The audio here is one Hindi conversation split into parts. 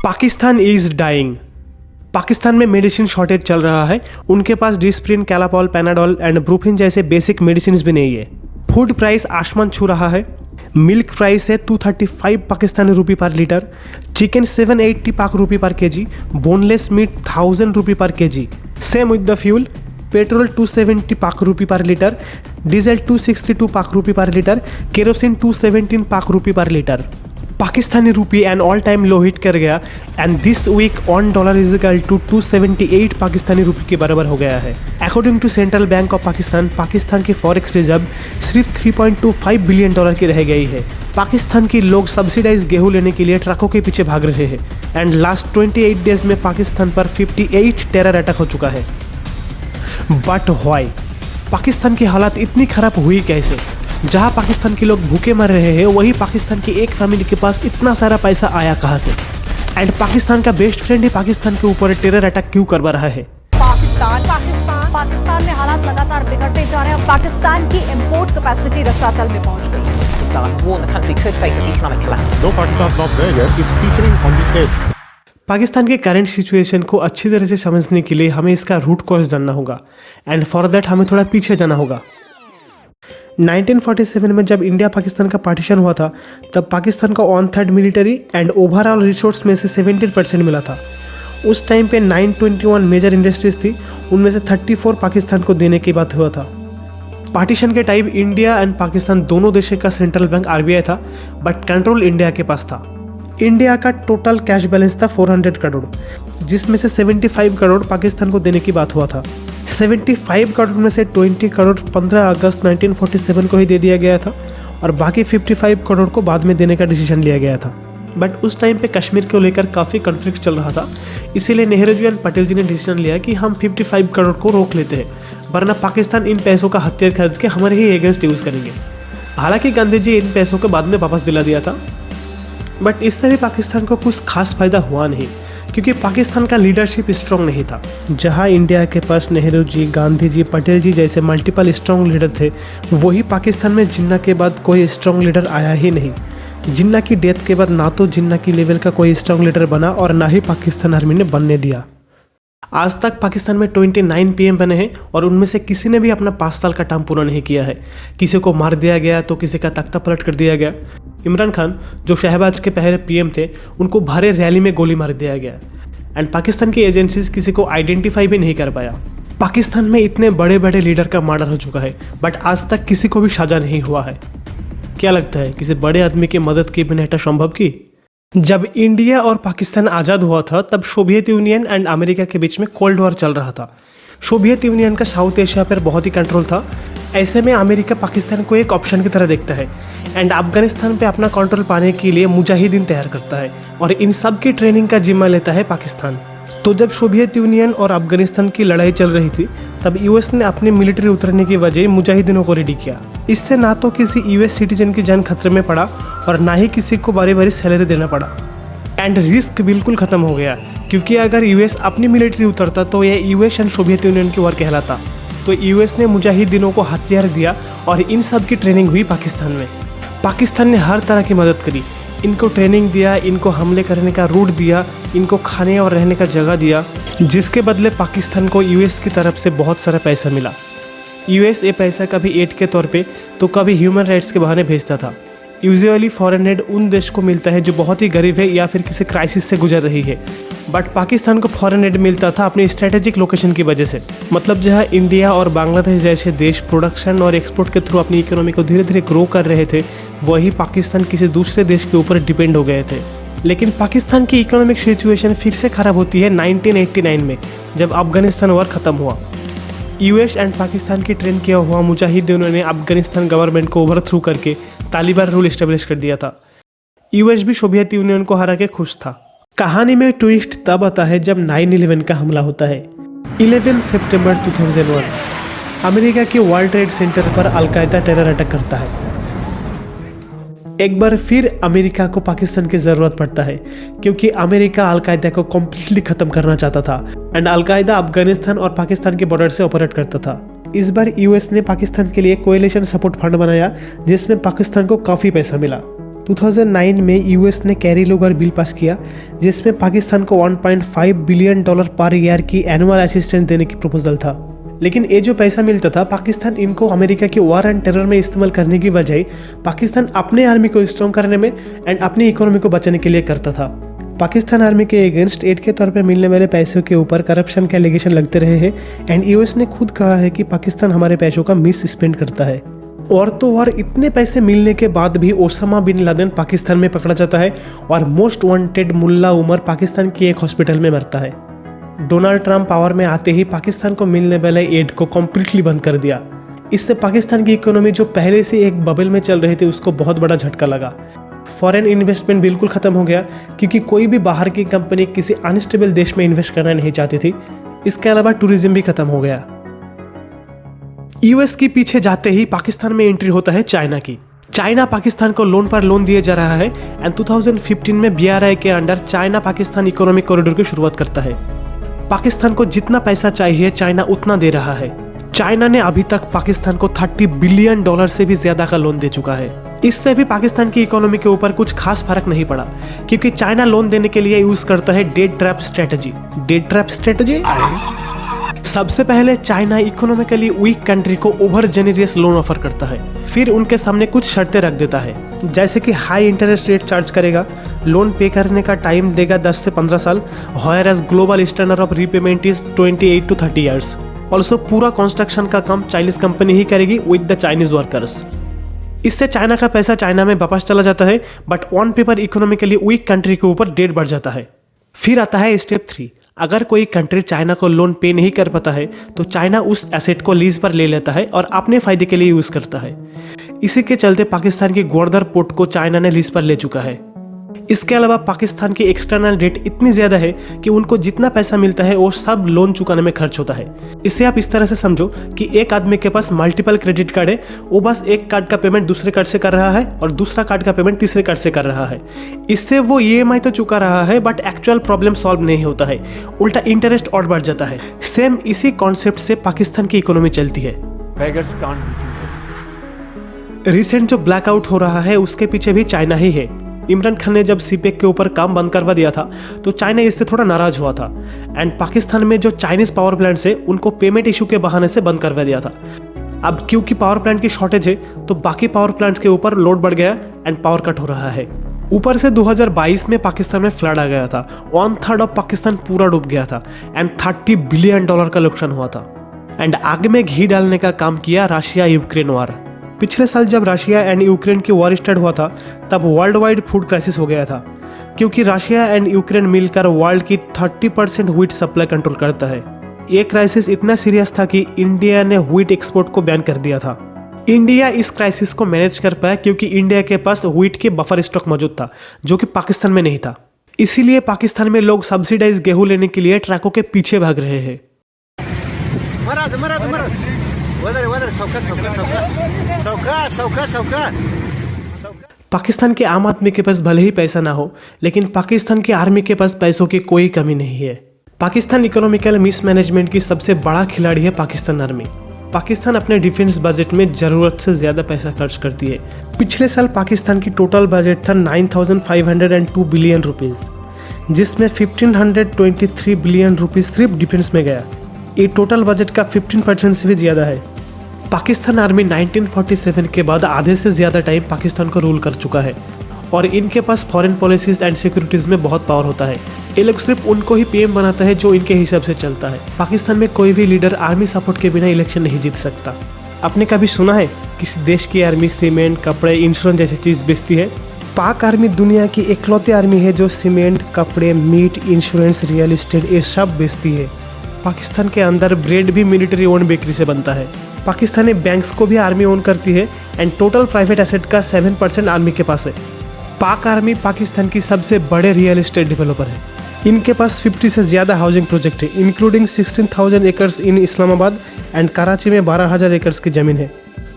Pakistan is dying. पाकिस्तान में मेडिसिन शॉर्टेज चल रहा है। उनके पास डिस्प्रिन, कैलापॉल, पैनाडोल एंड ब्रूफिन जैसे बेसिक मेडिसिन भी नहीं है। फूड प्राइस आसमान छू रहा है। मिल्क प्राइस है 235 पाकिस्तानी रुपी पर लीटर, चिकन 780 पाक रुपी पर केजी, बोनलेस मीट 1000 रुपी पर KG. Same with the fuel, petrol 270 पाक रुपी पर लीटर, डीजल 262 पाक रुपी पर लीटर, केरोसिन 217 पाक रुपी पर litre. Pakistani rupee an all time low hit कर गया and this week $1 is equal to 278 Pakistani rupee के बराबर हो गया है। According to central bank of Pakistan, Pakistan की फॉरेक्स रिजर्व सिर्फ $3.25 बिलियन की रह गई है। पाकिस्तान के लोग सब्सिडाइज गेहूं लेने के लिए ट्रकों के पीछे भाग रहे हैं एंड लास्ट 28 डेज में पाकिस्तान पर 58 टेरर अटैक हो चुका है। But why? पाकिस्तान की हालत इतनी खराब हुई कैसे? जहां पाकिस्तान के लोग भूखे मर रहे हैं, वही पाकिस्तान की एक फैमिली के पास इतना सारा पैसा आया कहां से? एंड पाकिस्तान का बेस्ट फ्रेंड ही पाकिस्तान के ऊपर टेरर अटैक क्यों करवा रहा है? पाकिस्तान में हालात लगातार बिगड़ते जा रहे हैं। पाकिस्तान की इंपोर्ट कैपेसिटी रसातल में पहुंच गई है। पाकिस्तान के करंट सिचुएशन को अच्छी तरह से समझने के लिए हमें इसका रूट कॉज जानना होगा एंड फॉर दैट हमें थोड़ा पीछे जाना होगा। 1947 में जब इंडिया पाकिस्तान का पार्टीशन हुआ था, तब पाकिस्तान को 1/3 मिलिट्री एंड ओवरऑल रिसोर्स में से 17% मिला था। उस टाइम पे 921 मेजर इंडस्ट्रीज थी, उनमें से 34 पाकिस्तान को देने की बात हुआ था। पार्टीशन के टाइम इंडिया एंड पाकिस्तान दोनों देशों का सेंट्रल बैंक RBI था, बट कंट्रोल इंडिया के पास था। इंडिया का टोटल कैश बैलेंस था 400 करोड़, जिसमें से 75 करोड़ पाकिस्तान को देने की बात हुआ था। 75 करोड़ में से 20 करोड़ 15 अगस्त 1947 को ही दे दिया गया था और बाकी 55 करोड़ को बाद में देने का डिसीजन लिया गया था। बट उस टाइम पे कश्मीर को लेकर काफ़ी कॉन्फ्लिक्ट चल रहा था, इसीलिए नेहरू जी एंड पटेल जी ने डिसीजन लिया कि हम 55 करोड़ को रोक लेते हैं, वरना पाकिस्तान इन पैसों का हथियार खरीद के हमारे ही अगेंस्ट यूज़ करेंगे। हालांकि गांधी जी इन पैसों को बाद में वापस दिला दिया था, बट इससे भी पाकिस्तान को कुछ खास फायदा हुआ नहीं, क्योंकि पाकिस्तान का लीडरशिप स्ट्रॉन्ग नहीं था। जहां इंडिया के पास नेहरू जी, गांधी जी, पटेल जी जैसे मल्टीपल स्ट्रॉन्ग लीडर थे, वही पाकिस्तान में जिन्ना के बाद कोई स्ट्रॉन्ग लीडर आया ही नहीं। जिन्ना की डेथ के बाद ना तो जिन्ना की लेवल का कोई स्ट्रॉन्ग लीडर बना और ना ही पाकिस्तान आर्मी ने बनने दिया। आज तक पाकिस्तान में 29 PM बने हैं और उनमें से किसी ने भी अपना 5 साल का टर्म पूरा नहीं किया है। किसी को मार दिया गया तो किसी का तख्ता पलट कर दिया गया। इमरान खान जो शहबाज के पहले PM थे, उनको भारे रैली में गोली मार दिया गया एंड पाकिस्तान की एजेंसीज किसी को आइडेंटिफाई भी नहीं कर पाया। पाकिस्तान में इतने बड़े बड़े लीडर का मर्डर हो चुका है, बट आज तक किसी को भी सजा नहीं हुआ है। क्या लगता है किसी बड़े आदमी की मदद के बिना ऐसा संभव की? जब इंडिया और पाकिस्तान आज़ाद हुआ था, तब सोवियत यूनियन एंड अमेरिका के बीच में कोल्ड वॉर चल रहा था। सोवियत यूनियन का साउथ एशिया पर बहुत ही कंट्रोल था। ऐसे में अमेरिका पाकिस्तान को एक ऑप्शन की तरह देखता है एंड अफगानिस्तान पे अपना कंट्रोल पाने के लिए मुजाहिदीन तैयार करता है और इन सब की ट्रेनिंग का जिम्मा लेता है पाकिस्तान। तो जब सोवियत यूनियन और अफगानिस्तान की लड़ाई चल रही थी, तब US ने अपनी मिलिट्री उतरने की वजह मुजाहिदीनों को रेडी किया। इससे ना तो किसी US सिटीजन की जान खतरे में पड़ा और ना ही किसी को बारी बारी सैलरी देना पड़ा एंड रिस्क बिल्कुल ख़त्म हो गया, क्योंकि अगर US अपनी मिलिट्री उतरता तो यह US एंड सोवियत यूनियन की वॉर कहलाता। तो US ने मुजाहिदीनों को हथियार दिया और इन सब की ट्रेनिंग हुई पाकिस्तान में। पाकिस्तान ने हर तरह की मदद करी, इनको ट्रेनिंग दिया, इनको हमले करने का रूट दिया, इनको खाने और रहने का जगह दिया, जिसके बदले पाकिस्तान को US की तरफ से बहुत सारा पैसा मिला। US ये पैसा कभी एड के तौर पे तो कभी ह्यूमन राइट्स के बहाने भेजता था। यूजुअली फॉरेन एड उन देश को मिलता है जो बहुत ही गरीब है या फिर किसी क्राइसिस से गुजर रही है, बट पाकिस्तान को फॉरेन एड मिलता था अपनी स्ट्रेटेजिक लोकेशन की वजह से। मतलब जहां इंडिया और बांग्लादेश जैसे देश प्रोडक्शन और एक्सपोर्ट के थ्रू अपनी इकोनॉमी को धीरे धीरे ग्रो कर रहे थे, वही पाकिस्तान किसी दूसरे देश के ऊपर डिपेंड हो गए थे। लेकिन पाकिस्तान की इकोनॉमिक सिचुएशन फिर से ख़राब होती है 1989 में, जब अफगानिस्तान वॉर ख़त्म हुआ। US एंड पाकिस्तान की ट्रेन किया हुआ मुजाहिदीनों ने अफगानिस्तान गवर्नमेंट को ओवरथ्रो करके तालिबान रूल इस्टेब्लिश कर दिया था। US भी सोवियत यूनियन को हरा के खुश था। कहानी में ट्विस्ट तब आता है जब 9/11 का हमला होता है। 11 सितंबर 2001 अमेरिका के वर्ल्ड ट्रेड सेंटर पर अलकायदा टेरर अटैक करता है। एक बार फिर अमेरिका को पाकिस्तान की ज़रूरत पड़ता है, क्योंकि अमेरिका अलकायदा को कम्प्लीटली ख़त्म करना चाहता था एंड अलकायदा अफगानिस्तान और पाकिस्तान के बॉर्डर से ऑपरेट करता था। इस बार US ने पाकिस्तान के लिए कोएलिशन सपोर्ट फंड बनाया, जिसमें पाकिस्तान को काफ़ी पैसा मिला। 2009 में यूएस ने कैरी लोगर बिल पास किया जिसमें पाकिस्तान को $1.5 बिलियन पर ईयर की एनुअल असिस्टेंस देने की प्रपोजल था। लेकिन ये जो पैसा मिलता था पाकिस्तान इनको अमेरिका की वॉर एंड टेरर में इस्तेमाल करने की बजाय पाकिस्तान अपने आर्मी को स्ट्रॉन्ग करने में एंड अपनी इकोनॉमी को बचाने के लिए करता था। पाकिस्तान आर्मी के अगेंस्ट एड के तौर पर मिलने वाले पैसों के ऊपर करप्शन के एलिगेशन लगते रहे हैं एंड यूएस ने खुद कहा है कि पाकिस्तान हमारे पैसों का मिस स्पेंड करता है। और तो और इतने पैसे मिलने के बाद भी ओसामा बिन लादेन पाकिस्तान में पकड़ा जाता है और मोस्ट वांटेड मुल्ला उमर पाकिस्तान की एक हॉस्पिटल में मरता है। डोनाल्ड ट्रंप पावर में आते ही पाकिस्तान को मिलने वाले एड को कम्प्लीटली बंद कर दिया। इससे पाकिस्तान की इकोनॉमी जो पहले से एक बबल में चल रही थी उसको बहुत बड़ा झटका लगा। फॉरेन इन्वेस्टमेंट बिल्कुल खत्म हो गया क्योंकि कोई भी बाहर की कंपनी किसी अनस्टेबल देश में इन्वेस्ट करना नहीं चाहती थी। इसके अलावा टूरिज्म भी खत्म हो गया। यूएस के पीछे जाते ही पाकिस्तान में एंट्री होता है चाइना की। चाइना पाकिस्तान को लोन पर लोन दिए जा रहा है एंड 2015 में बीआरआई के under China Pakistan economic corridor की शुरुआत करता है। पाकिस्तान को जितना पैसा चाहिए चाइना उतना दे रहा है। चाइना ने अभी तक पाकिस्तान को $30 बिलियन से भी ज्यादा का लोन दे चुका है। इससे भी पाकिस्तान की इकोनॉमी के ऊपर कुछ खास फर्क नहीं पड़ा क्योंकि चाइना लोन देने के लिए यूज करता है debt trap strategy. Debt trap strategy सबसे पहले चाइना इकोनॉमिकली वीक कंट्री को ओवर जेनरियस लोन ऑफर करता है, फिर उनके सामने कुछ शर्तें रख देता है जैसे कि हाई इंटरेस्ट रेट चार्ज करेगा, लोन पे करने का टाइम देगा 10 से 15 साल, whereas global standard of repayment is 28 to 30 years. Also पूरा कंस्ट्रक्शन का काम चाइनीज कंपनी ही करेगी विद द चाइनीज वर्कर्स। इससे चाइना का पैसा चाइना में वापस चला जाता है but on paper economically weak country के ऊपर डेट बढ़ जाता है। फिर आता है स्टेप 3। अगर कोई कंट्री चाइना को लोन पे नहीं कर पाता है तो चाइना उस एसेट को लीज पर ले लेता है और अपने फायदे के लिए यूज करता है। इसी के चलते पाकिस्तान की ग्वादर पोर्ट को चाइना ने लीज पर ले चुका है। इसके अलावा पाकिस्तान की एक्सटर्नल डेट इतनी ज्यादा है कि उनको जितना पैसा मिलता है वो सब लोन चुकाने में खर्च होता है। इसे आप इस तरह से समझो कि एक आदमी के पास मल्टीपल क्रेडिट कार्ड है, वो बस एक कार्ड का पेमेंट दूसरे कार्ड से कर रहा है और दूसरा कार्ड का पेमेंट तीसरे कार्ड से कर रहा है। इससे वो ईएमआई तो चुका रहा है बट एक्चुअल प्रॉब्लम सॉल्व नहीं होता है, उल्टा इंटरेस्ट और बढ़ जाता है। सेम इसी कॉन्सेप्ट से पाकिस्तान की इकोनॉमी चलती है। रिसेंट जो ब्लैकआउट हो रहा है उसके पीछे भी चाइना ही है। इमरान खान ने जब सीपेक के ऊपर काम बंद करवा दिया था तो चाइना इससे थोड़ा नाराज हुआ था एंड पाकिस्तान में जो चाइनीज पावर प्लांट्स है उनको पेमेंट इशू के बहाने से बंद करवा दिया था। अब क्योंकि पावर प्लांट की शॉर्टेज है तो बाकी पावर प्लांट्स के ऊपर लोड बढ़ गया एंड पावर कट हो रहा है। ऊपर से 2022 में पाकिस्तान में फ्लड आ गया था, 1/3 ऑफ पाकिस्तान पूरा डूब गया था एंड $30 बिलियन का नुकसान हुआ था। एंड आग में घी डालने का काम किया रशिया यूक्रेन वॉर। पिछले साल जब रशिया एंड यूक्रेन की वॉर स्टार्ट हुआ था तब वर्ल्ड वाइड फूड क्राइसिस हो गया था क्योंकि रशिया एंड यूक्रेन मिलकर वर्ल्ड की 30% व्हीट सप्लाई कंट्रोल करता है। ये क्राइसिस इतना सीरियस था कि इंडिया ने व्हीट एक्सपोर्ट को बैन कर दिया था। इंडिया इस क्राइसिस को मैनेज कर पाया क्योंकि इंडिया के पास व्हीट के बफर स्टॉक मौजूद था जो कि पाकिस्तान में नहीं था। इसीलिए पाकिस्तान में लोग सब्सिडाइज गेहूं लेने के लिए ट्रकों के पीछे भाग रहे हैं। पाकिस्तान के आम आदमी के पास भले ही पैसा ना हो लेकिन पाकिस्तान की आर्मी के पास पैसों की कोई कमी नहीं है। पाकिस्तान इकोनॉमिकल मिसमैनेजमेंट की सबसे बड़ा खिलाड़ी है पाकिस्तान आर्मी। पाकिस्तान अपने डिफेंस बजट में जरूरत से ज्यादा पैसा खर्च करती है। पिछले साल पाकिस्तान की टोटल बजट था 9,502 बिलियन रुपीज, जिसमें 1,523 बिलियन रुपीज सिर्फ डिफेंस में गया। ये टोटल बजट का 15% से भी ज्यादा है। पाकिस्तान आर्मी 1947 के बाद आधे से ज़्यादा टाइम पाकिस्तान को रूल कर चुका है और इनके पास फॉरेन पॉलिसीज एंड सिक्योरिटीज़ में बहुत पावर होता है। ये लोग सिर्फ उनको ही पीएम बनाता है जो इनके हिसाब से चलता है। पाकिस्तान में कोई भी लीडर आर्मी सपोर्ट के बिना इलेक्शन नहीं जीत सकता। आपने कभी सुना है किसी देश की आर्मी सीमेंट, कपड़े, इंश्योरेंस जैसी चीज़ बेचती है? पाक आर्मी दुनिया की इकलौती आर्मी है जो सीमेंट, कपड़े, मीट, इंश्योरेंस, रियल एस्टेट ये सब बेचती है। पाकिस्तान के अंदर ब्रेड भी मिलिट्री ओन बेकरी से बनता है। पाकिस्तानी बैंक्स को भी आर्मी ओन करती है एंड टोटल प्राइवेट एसेट का 7% आर्मी के पास है। पाक आर्मी पाकिस्तान की सबसे बड़े रियल एस्टेट डेवलपर है। इनके पास 50 से ज़्यादा हाउसिंग प्रोजेक्ट है including 16,000 acres in Islamabad and Karachi में 12,000 एकर्स की ज़मीन है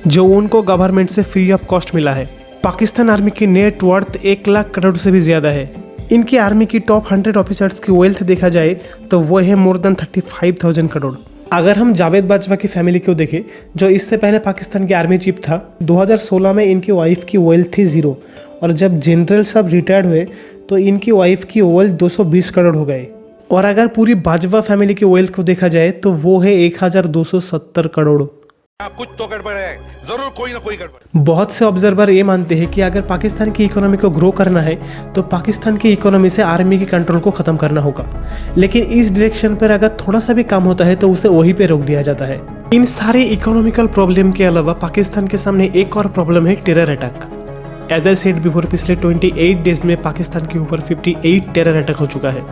जो उनको गवर्नमेंट से फ्री ऑफ कॉस्ट मिला है। पाकिस्तान आर्मी की नेट वर्थ 1 लाख करोड़ से भी ज़्यादा है। इनकी आर्मी की टॉप 100 ऑफिसर्स की वेल्थ देखा जाए तो वो है मोर देन 35,000 करोड़। अगर हम जावेद बाजवा की फैमिली को देखें जो इससे पहले पाकिस्तान की आर्मी चीफ था, 2016 में इनकी वाइफ की वेल्थ थी 0 और जब जनरल साहब रिटायर्ड हुए तो इनकी वाइफ की वेल्थ 220 करोड़ हो गए। और अगर पूरी बाजवा फैमिली की वेल्थ को देखा जाए तो वो है 1270 करोड़। कुछ तो गड़बड़ है, जरूर कोई ना कोई गड़बड़। बहुत से ऑब्जर्वर ये मानते हैं कि अगर पाकिस्तान की इकोनॉमी को ग्रो करना है तो पाकिस्तान की इकोनॉमी से आर्मी के कंट्रोल को ख़त्म करना होगा, लेकिन इस डायरेक्शन पर अगर थोड़ा सा भी काम होता है तो उसे वहीं पे रोक दिया जाता है। इन सारे इकोनॉमिकल प्रॉब्लम के अलावा पाकिस्तान के सामने एक और प्रॉब्लम है terror attack. As I said before, पिछले 28 डेज में पाकिस्तान के ऊपर 58 टेरर अटैक हो चुका है।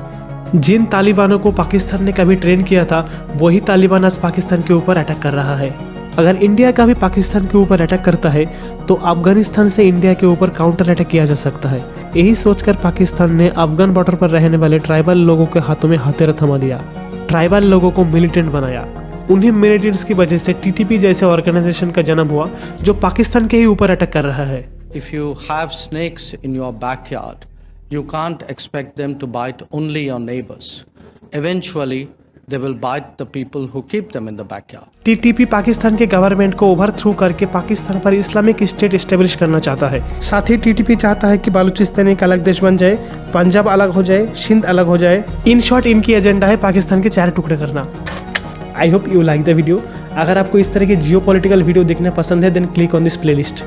जिन तालिबानों को पाकिस्तान ने कभी ट्रेन किया था वही तालिबान आज पाकिस्तान के ऊपर अटैक कर रहा है। अगर इंडिया का भी पाकिस्तान के ऊपर अटैक करता है तो अफगानिस्तान से इंडिया के ऊपर काउंटर अटैक किया जा सकता है। यही सोचकर पाकिस्तान ने अफगान बॉर्डर पर रहने वाले ट्राइबल लोगों के हाथों में हथियार थमा दिया, ट्राइबल लोगों को मिलिटेंट बनाया। उन्हीं मिलिटेंट्स की वजह से टीटीपी जैसे ऑर्गेनाइजेशन का जन्म हुआ जो पाकिस्तान के ही ऊपर अटैक कर रहा है। If you have snakes in your backyard, you can't expect them to bite only your neighbors. Eventually, they will bite the people who keep them in the backyard. TTP Pakistan के गवर्नमेंट को ओवरथ्रो करके पाकिस्तान पर इस्लामिक स्टेट एस्टेब्लिश करना चाहता है। साथ ही टीटीपी चाहता है कि बलूचिस्तान एक अलग देश बन जाए, पंजाब अलग हो जाए, सिंध अलग हो जाए। इन शॉर्ट इनकी एजेंडा है पाकिस्तान के 4 टुकड़े करना। I hope you like the video. अगर आपको इस तरह के जियोपॉलिटिकल वीडियो देखना पसंद है then click on this playlist.